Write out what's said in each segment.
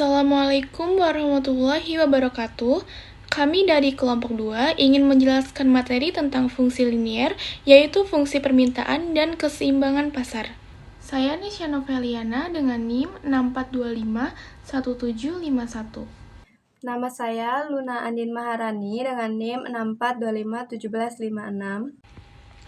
Assalamualaikum warahmatullahi wabarakatuh. Kami dari kelompok 2 ingin menjelaskan materi tentang fungsi linier, yaitu fungsi permintaan dan keseimbangan pasar. Saya Nisha Noveliana dengan NIM 64251751. Nama saya Luna Andin Maharani dengan NIM 64251756.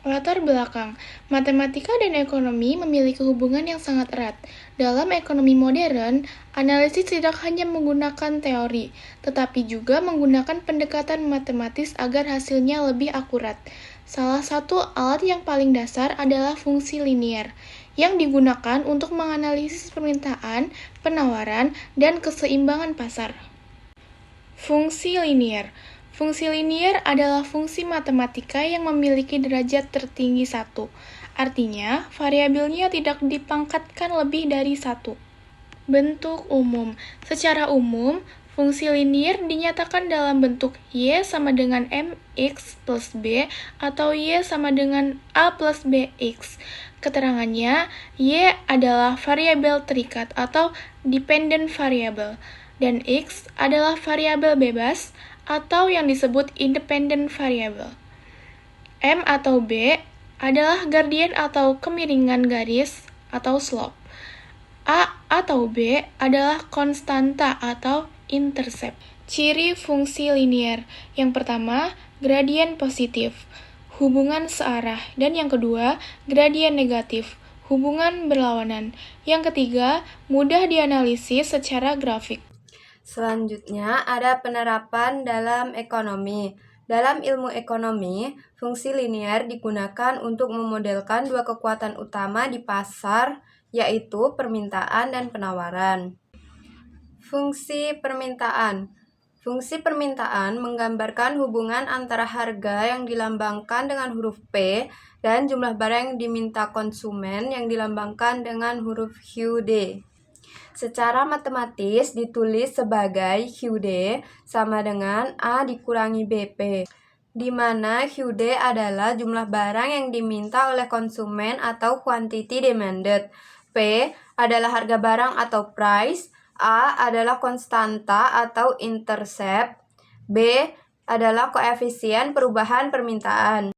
Latar belakang, matematika dan ekonomi memiliki hubungan yang sangat erat. Dalam ekonomi modern, analisis tidak hanya menggunakan teori, tetapi juga menggunakan pendekatan matematis agar hasilnya lebih akurat. Salah satu alat yang paling dasar adalah fungsi linier, yang digunakan untuk menganalisis permintaan, penawaran, dan keseimbangan pasar. Fungsi linier. Fungsi linier adalah fungsi matematika yang memiliki derajat tertinggi 1. Artinya, variabelnya tidak dipangkatkan lebih dari 1. Bentuk umum. Secara umum, fungsi linier dinyatakan dalam bentuk Y sama dengan MX plus B atau Y sama dengan A plus BX. Keterangannya, Y adalah variabel terikat atau dependent variable, dan X adalah variabel bebas atau yang disebut independent variable. M atau B adalah gradient atau kemiringan garis atau slope. A atau B adalah konstanta atau intercept. Ciri fungsi linier. Yang pertama, gradien positif, hubungan searah, dan yang kedua, gradien negatif, hubungan berlawanan. Yang ketiga, mudah dianalisis secara grafik. Selanjutnya ada penerapan dalam ekonomi. Dalam ilmu ekonomi, fungsi linier digunakan untuk memodelkan dua kekuatan utama di pasar, yaitu permintaan dan penawaran. Fungsi permintaan. Fungsi permintaan menggambarkan hubungan antara harga yang dilambangkan dengan huruf P dan jumlah barang yang diminta konsumen yang dilambangkan dengan huruf QD. Secara matematis ditulis sebagai QD sama dengan A dikurangi BP, di mana QD adalah jumlah barang yang diminta oleh konsumen atau quantity demanded, P adalah harga barang atau price, A adalah konstanta atau intercept, B adalah koefisien perubahan permintaan.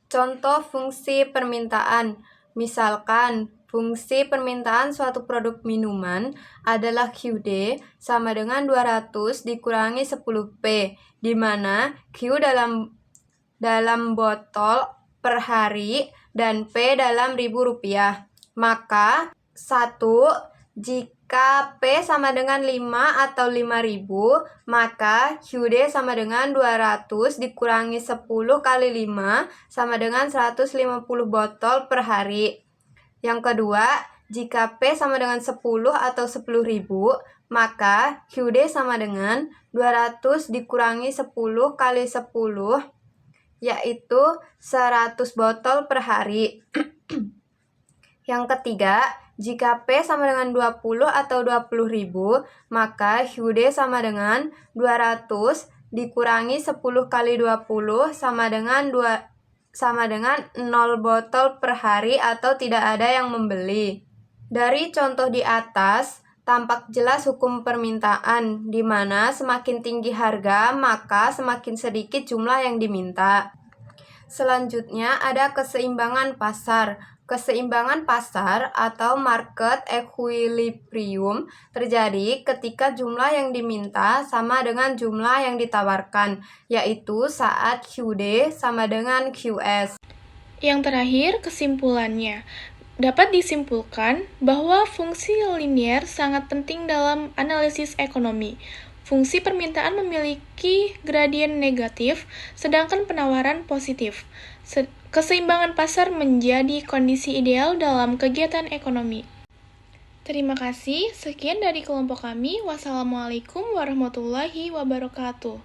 Contoh fungsi permintaan, misalkan fungsi permintaan suatu produk minuman adalah QD sama dengan 200 dikurangi 10P, di mana Q dalam botol per hari dan P dalam Rp1.000. Maka 1, jika P sama dengan 5 atau 5.000, maka QD sama dengan 200 dikurangi 10 kali 5 sama dengan 150 botol per hari. Yang kedua, jika P sama dengan 10 atau 10.000, maka QD sama dengan 200 dikurangi 10 kali 10, yaitu 100 botol per hari. Yang ketiga, jika P sama dengan 20 atau 20.000, maka QD sama dengan 200 dikurangi 10 kali 20 sama dengan 0 botol per hari atau tidak ada yang membeli. Dari contoh di atas, tampak jelas hukum permintaan, di mana semakin tinggi harga, maka semakin sedikit jumlah yang diminta. Selanjutnya ada keseimbangan pasar. Keseimbangan pasar atau market equilibrium terjadi ketika jumlah yang diminta sama dengan jumlah yang ditawarkan, yaitu saat QD sama dengan QS. Yang terakhir, kesimpulannya. Dapat disimpulkan bahwa fungsi linier sangat penting dalam analisis ekonomi. Fungsi permintaan memiliki gradien negatif, sedangkan penawaran positif. Keseimbangan pasar menjadi kondisi ideal dalam kegiatan ekonomi. Terima kasih, sekian dari kelompok kami. Wassalamualaikum warahmatullahi wabarakatuh.